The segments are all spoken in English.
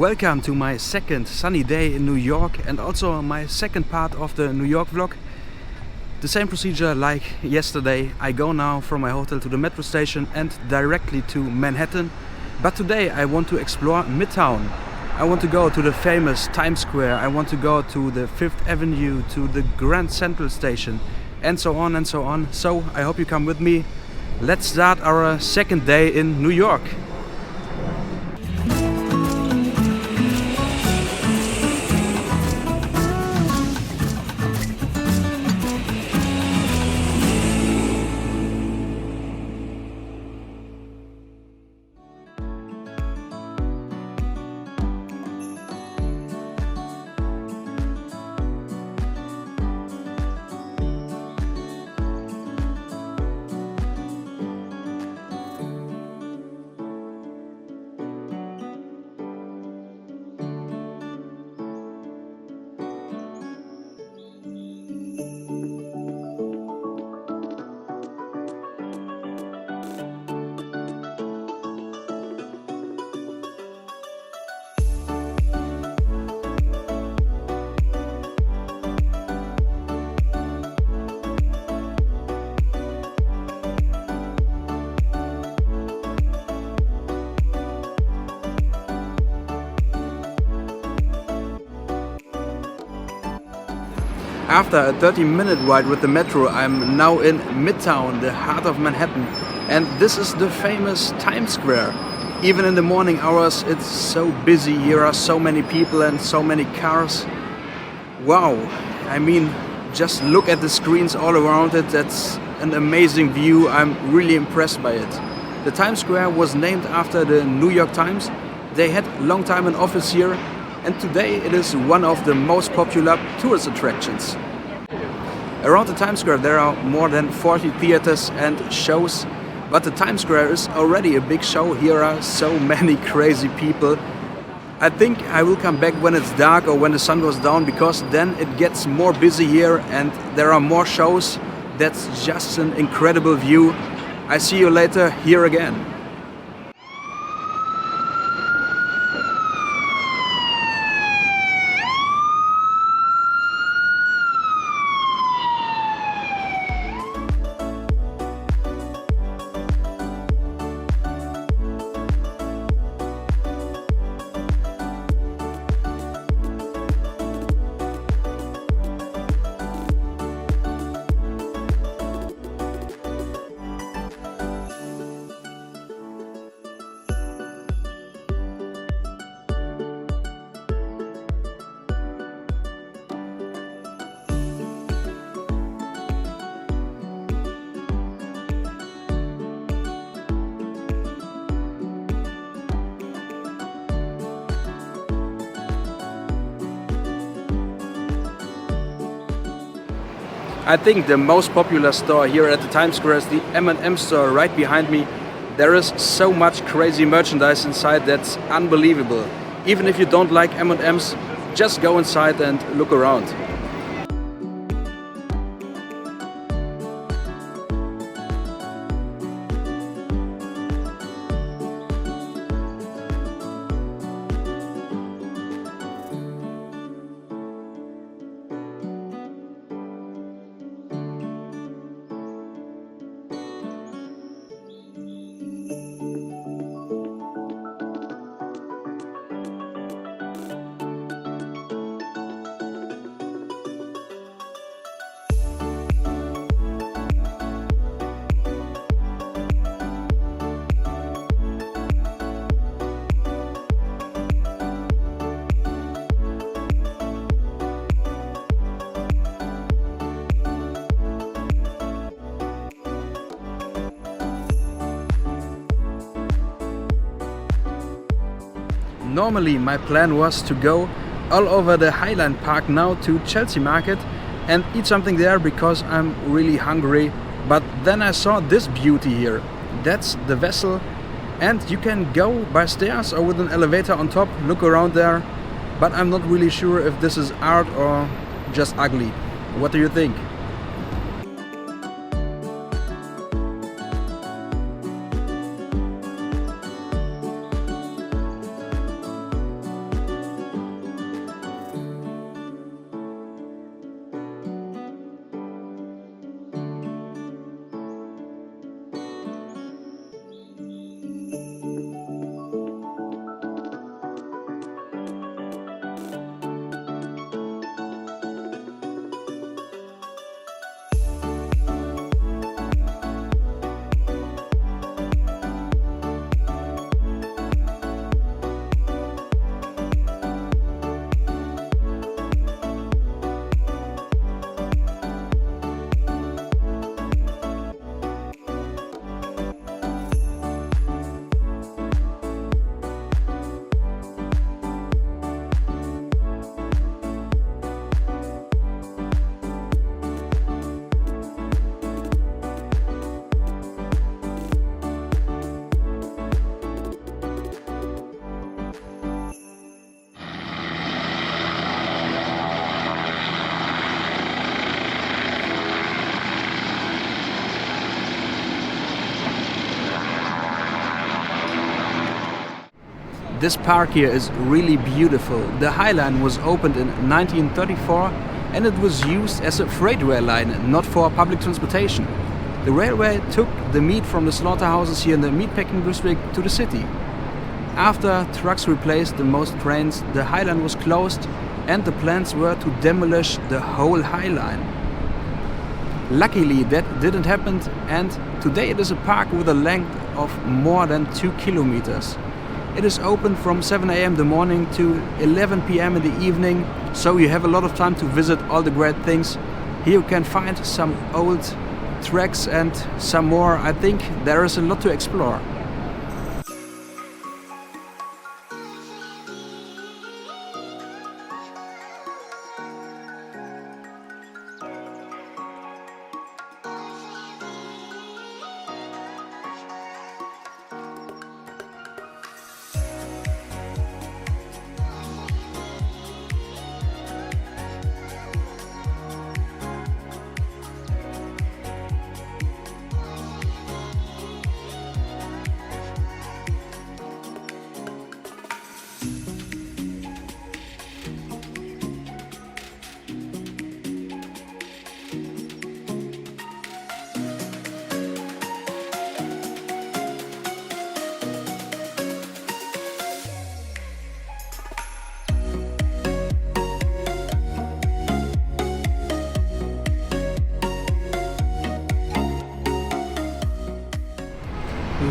Welcome to my second sunny day in New York and also my second part of the New York vlog. The same procedure like yesterday. I go now from my hotel to the metro station and directly to Manhattan. But today I want to explore Midtown. I want to go to the famous Times Square. I want to go to the Fifth Avenue, to the Grand Central Station, and so on and so on. So I hope you come with me. Let's start our second day in New York. After a 30-minute ride with the metro, I'm now in Midtown, the heart of Manhattan. And this is the famous Times Square. Even in the morning hours, it's so busy. Here are so many people and so many cars. Wow, I mean, just look at the screens all around it. That's an amazing view. I'm really impressed by it. The Times Square was named after the New York Times. They had a long time an office here. And today it is one of the most popular tourist attractions. Around the Times Square there are more than 40 theaters and shows, but the Times Square is already a big show. Here are so many crazy people. I think I will come back when it's dark or when the sun goes down, because then it gets more busy here and there are more shows. That's just an incredible view. I see you later here again. I think the most popular store here at the Times Square is the M&M-Store right behind me. There is so much crazy merchandise inside that's unbelievable. Even if you don't like M&Ms, just go inside and look around. Normally my plan was to go all over the Highline Park now to Chelsea Market and eat something there because I'm really hungry. But then I saw this beauty here. That's the vessel, and you can go by stairs or with an elevator on top, look around there. But I'm not really sure if this is art or just ugly. What do you think? This park here is really beautiful. The Highline was opened in 1934 and it was used as a freight rail line, not for public transportation. The railway took the meat from the slaughterhouses here in the meatpacking district to the city. After trucks replaced the most trains, the Highline was closed and the plans were to demolish the whole Highline. Luckily that didn't happen, and today it is a park with a length of more than 2 kilometers. It is open from 7 AM in the morning to 11 PM in the evening, so you have a lot of time to visit all the great things. Here you can find some old tracks and some more. I think there is a lot to explore.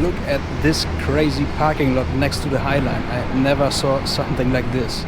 Look at this crazy parking lot next to the Highline. I never saw something like this.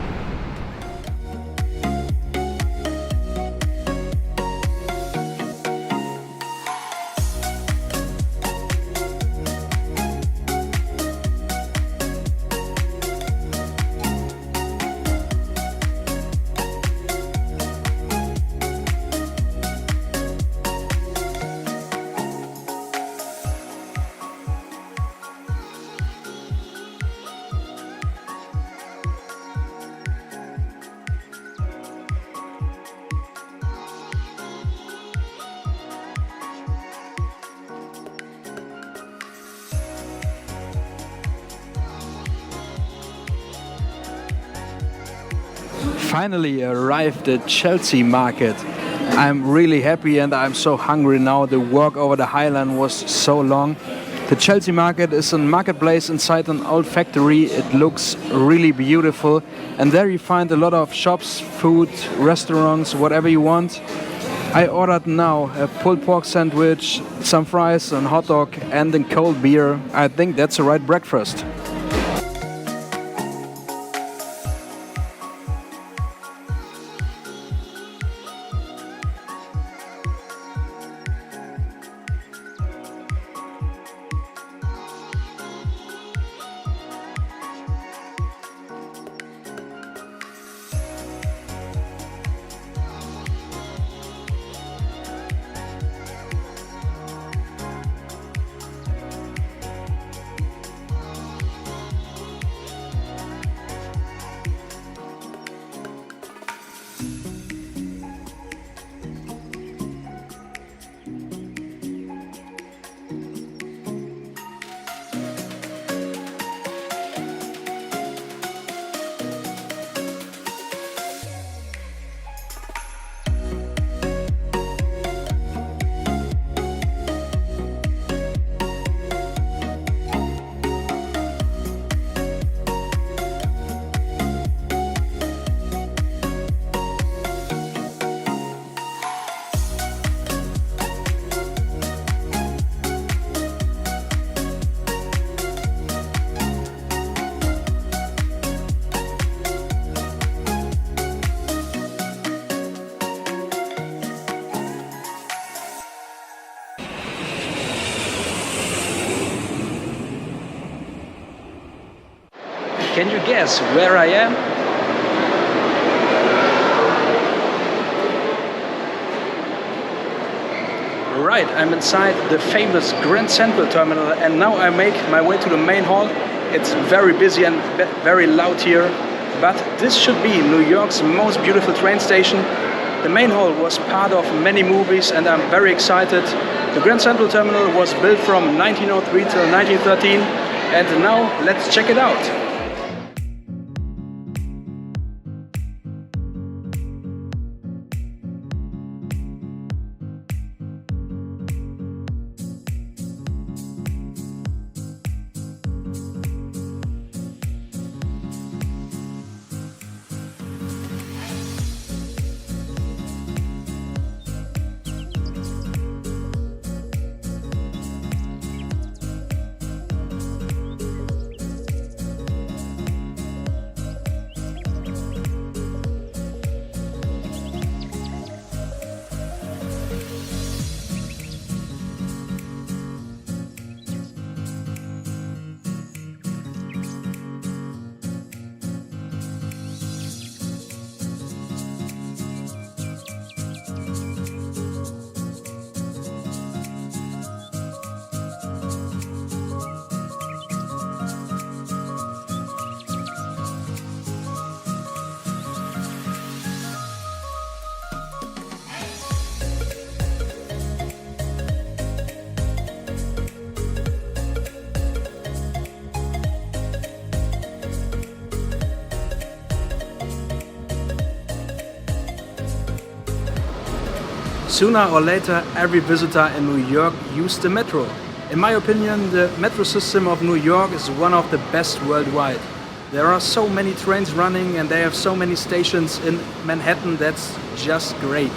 Finally arrived at Chelsea Market. I'm really happy and I'm so hungry now. The walk over the Highline was so long. The Chelsea Market is a marketplace inside an old factory. It looks really beautiful, and there you find a lot of shops, food, restaurants, whatever you want. I ordered now a pulled pork sandwich, some fries, a hot dog and a cold beer. I think that's the right breakfast. Can you guess where I am? Right, I'm inside the famous Grand Central Terminal, and now I make my way to the main hall. It's very busy and very loud here, but this should be New York's most beautiful train station. The main hall was part of many movies and I'm very excited. The Grand Central Terminal was built from 1903 till 1913, and now let's check it out. Sooner or later, every visitor in New York used the metro. In my opinion, the metro system of New York is one of the best worldwide. There are so many trains running and they have so many stations in Manhattan, that's just great.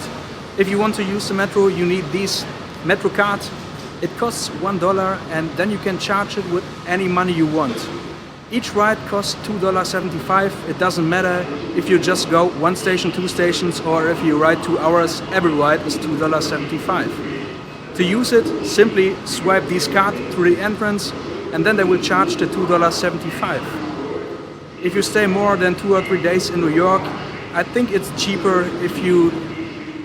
If you want to use the metro, you need this metro card. It costs $1 and then you can charge it with any money you want. Each ride costs $2.75. It doesn't matter if you just go one station, two stations, or if you ride 2 hours, every ride is $2.75. To use it, simply swipe this card through the entrance and then they will charge the $2.75. If you stay more than 2 or 3 days in New York, I think it's cheaper if you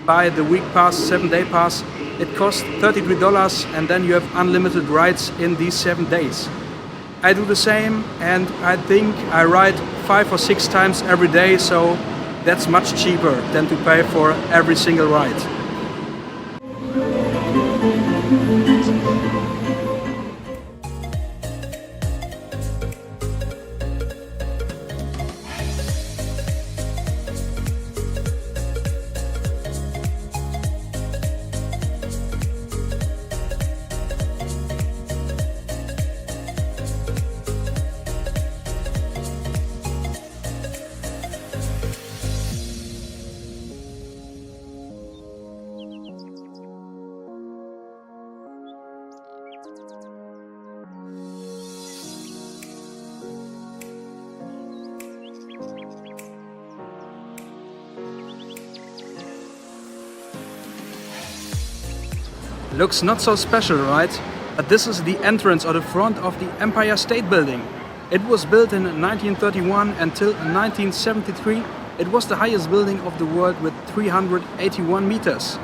buy the week pass, 7-day pass. It costs $33 and then you have unlimited rides in these 7 days. I do the same and I think I ride 5 or 6 times every day, so that's much cheaper than to pay for every single ride. Looks not so special, right? But this is the entrance or the front of the Empire State Building. It was built in 1931 until 1973. It was the highest building of the world with 381 meters.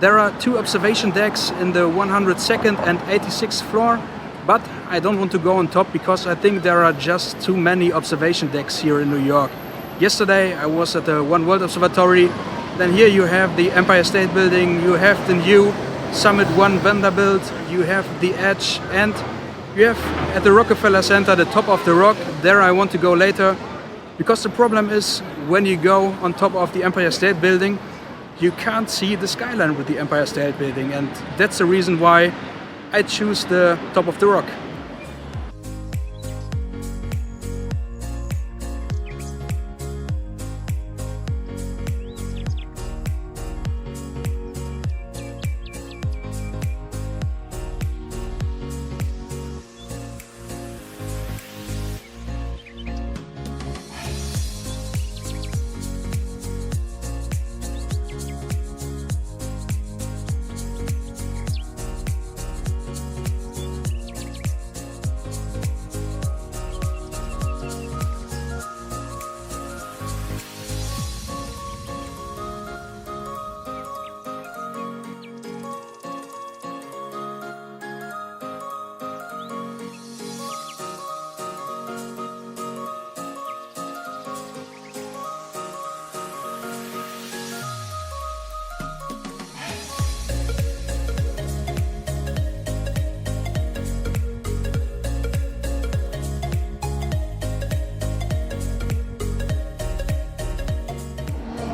There are 2 observation decks in the 102nd and 86th floor, but I don't want to go on top because I think there are just too many observation decks here in New York. Yesterday I was at the One World Observatory. Then here you have the Empire State Building, you have the new Summit 1 Vanderbilt, you have the Edge, and you have at the Rockefeller Center the top of the rock. There I want to go later, because the problem is when you go on top of the Empire State Building, you can't see the skyline with the Empire State Building, and that's the reason why I choose the top of the rock.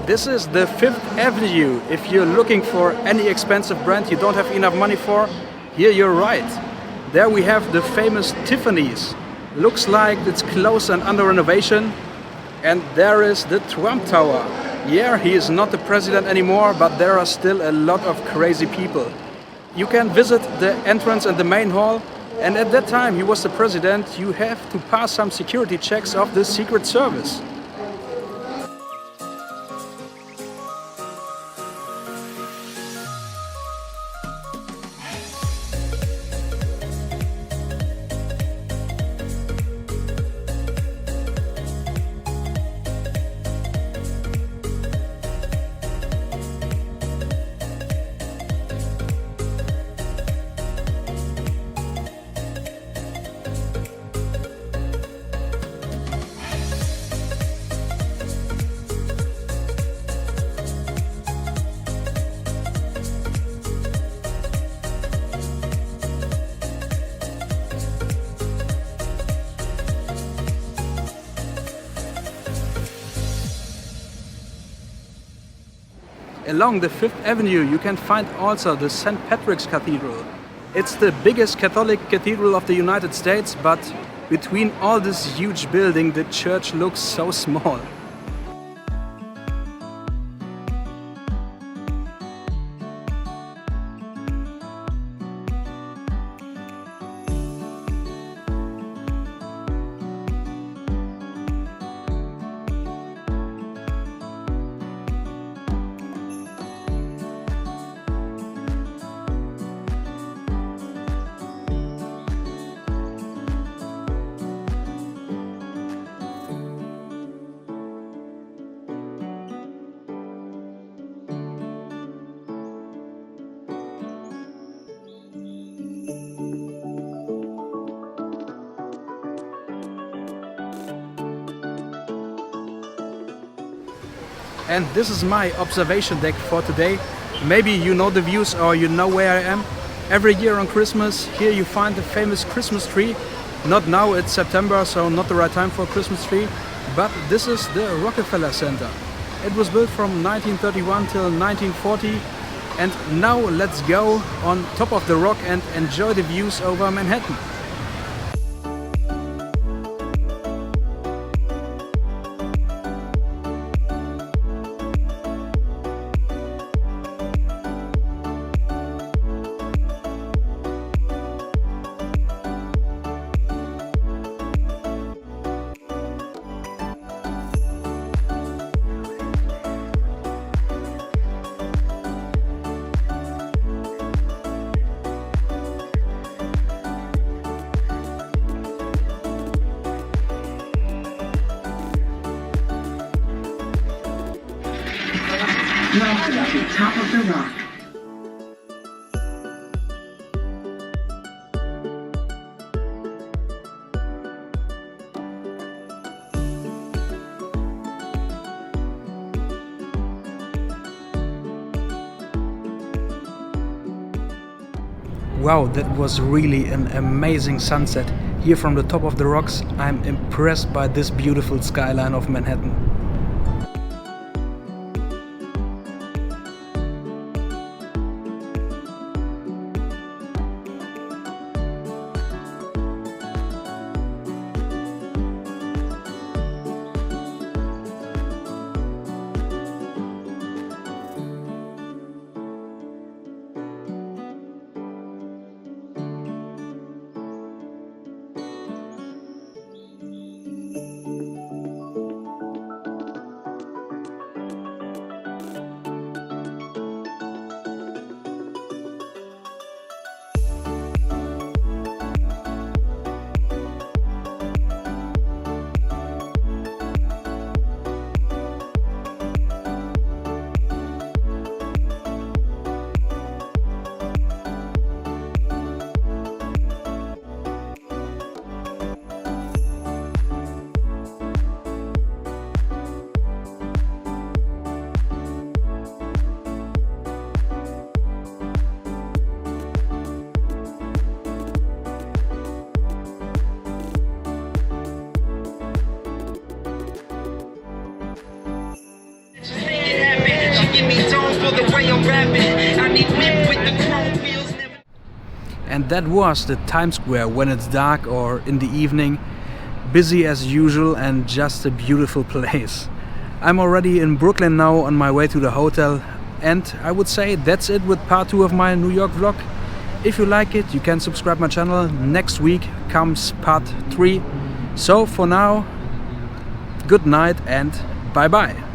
This is the 5th Avenue. If you're looking for any expensive brand you don't have enough money for, here you're right. There we have the famous Tiffany's. Looks like it's closed and under renovation. And there is the Trump Tower. Yeah, he is not the president anymore, but there are still a lot of crazy people. You can visit the entrance and the main hall, and at that time he was the president, you have to pass some security checks of the Secret Service. Along the 5th Avenue you can find also the St.Patricks Cathedral. It's the biggest Catholic cathedral of the United States, but between all this huge building the church looks so small. And this is my observation deck for today. Maybe you know the views or you know where I am. Every year on Christmas, here you find the famous Christmas tree. Not now, it's September, so not the right time for a Christmas tree. But this is the Rockefeller Center. It was built from 1931 till 1940. And now let's go on top of the rock and enjoy the views over Manhattan. Welcome to Top of the Rock. Wow, that was really an amazing sunset. Here from the top of the rocks, I'm impressed by this beautiful skyline of Manhattan. And that was the Times Square when it's dark or in the evening. Busy as usual and just a beautiful place. I'm already in Brooklyn now on my way to the hotel, and I would say that's it with part 2 of my New York vlog. If you like it, you can subscribe my channel. Next week comes part 3. So for now, good night and bye bye.